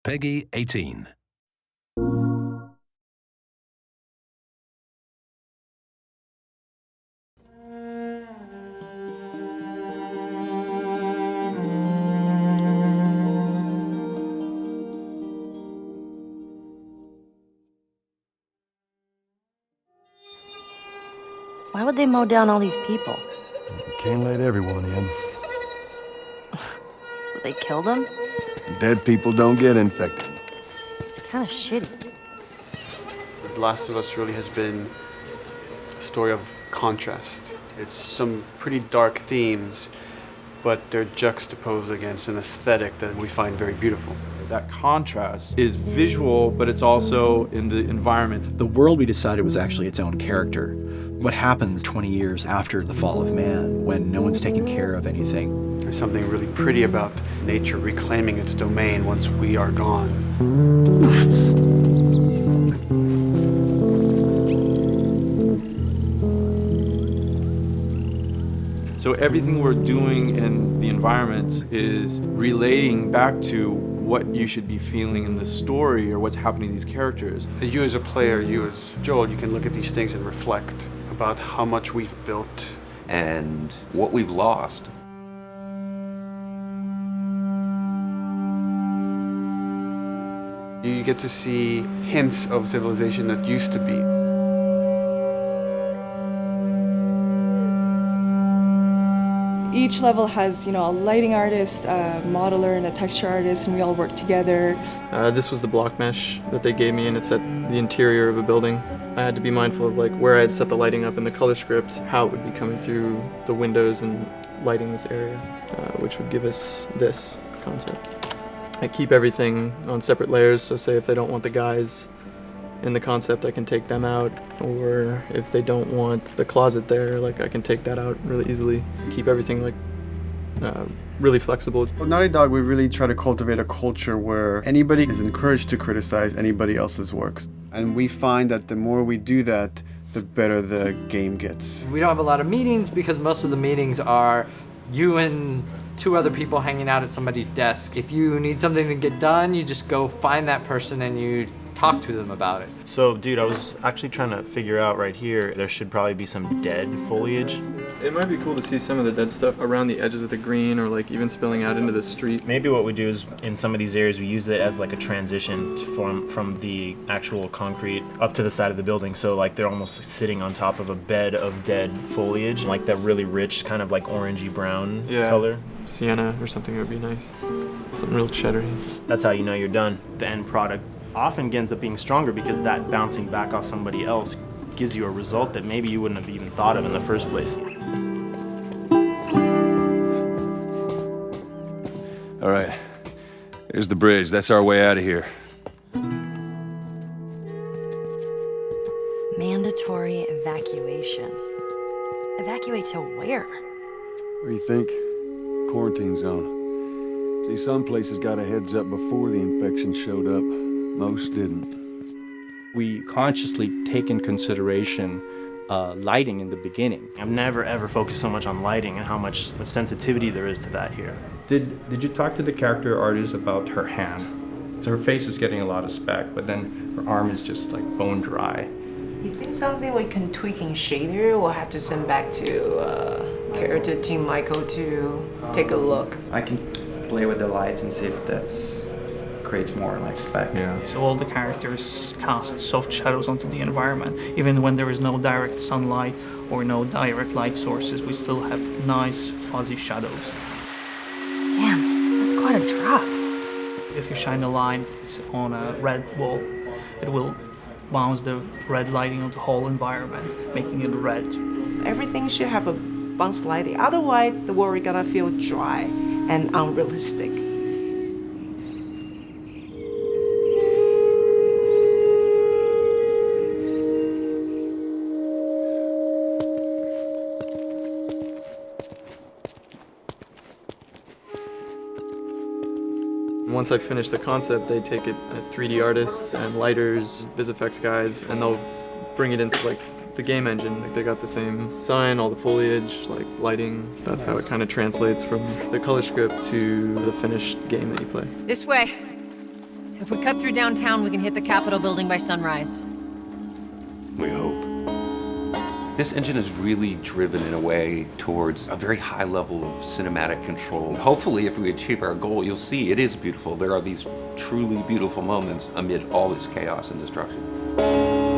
Peggy 18. Why would they mow down all these people? You can't let everyone in. So they killed them? Dead people don't get infected. It's kind of shitty. The Last of Us really has been a story of contrast. It's some pretty dark themes, but they're juxtaposed against an aesthetic that we find very beautiful. That contrast is visual, but it's also in the environment. The world we decided was actually its own character. What happens 20 years after the fall of man when no one's taking care of anything? There's something really pretty about nature reclaiming its domain once we are gone. So everything we're doing in the environments is relating back to what you should be feeling in the story or what's happening to these characters. You as a player, you as Joel, you can look at these things and reflect about how much we've built and what we've lost. You get to see hints of civilization that used to be. Each level has, a lighting artist, a modeler, and a texture artist, and we all work together. This was the block mesh that they gave me, and it set the interior of a building. I had to be mindful of where I had set the lighting up in the color script, how it would be coming through the windows and lighting this area, which would give us this concept. I keep everything on separate layers, so say if they don't want the guys in the concept, I can take them out, or if they don't want the closet there, I can take that out really easily. Keep everything really flexible. Well, Naughty Dog, we really try to cultivate a culture where anybody is encouraged to criticize anybody else's works. And we find that the more we do that, the better the game gets. We don't have a lot of meetings because most of the meetings are you and two other people hanging out at somebody's desk. If you need something to get done, you just go find that person and you talk to them about it. So, dude, I was actually trying to figure out right here, there should probably be some dead foliage. It might be cool to see some of the dead stuff around the edges of the green or even spilling out into the street. Maybe what we do is, in some of these areas, we use it as a transition from the actual concrete up to the side of the building. So they're almost sitting on top of a bed of dead foliage, that really rich kind of orangey brown color. Sienna or something would be nice. Something real cheddary. That's how you know you're done. The end product often ends up being stronger because that bouncing back off somebody else gives you a result that maybe you wouldn't have even thought of in the first place. All right, here's the bridge. That's our way out of here. Mandatory evacuation. Evacuate to where? What do you think? Quarantine zone. See, some places got a heads up before the infection showed up. Most didn't. We consciously take in consideration lighting in the beginning. I've never ever focused so much on lighting and how much sensitivity there is to that here. Did you talk to the character artist about her hand? So her face is getting a lot of speck, but then her arm is just bone dry. You think something we can tweak in shader? We'll have to send back to character team Michael to take a look. I can play with the lights and see if that creates more speck. Yeah. So all the characters cast soft shadows onto the environment. Even when there is no direct sunlight or no direct light sources, we still have nice fuzzy shadows. Damn, that's quite a drop. If you shine a light on a red wall, it will bounce the red lighting of the whole environment, making it red. Everything should have a bounce lighting, otherwise the world is gonna feel dry and unrealistic. Once I finish the concept, they take it 3D artists and lighters, VisFX guys, and they'll bring it into the game engine. They got the same sign, all the foliage, lighting. That's how it kind of translates from the color script to the finished game that you play. This way. If we cut through downtown, we can hit the Capitol building by sunrise. We hope. This engine is really driven in a way towards a very high level of cinematic control. Hopefully, if we achieve our goal, you'll see it is beautiful. There are these truly beautiful moments amid all this chaos and destruction.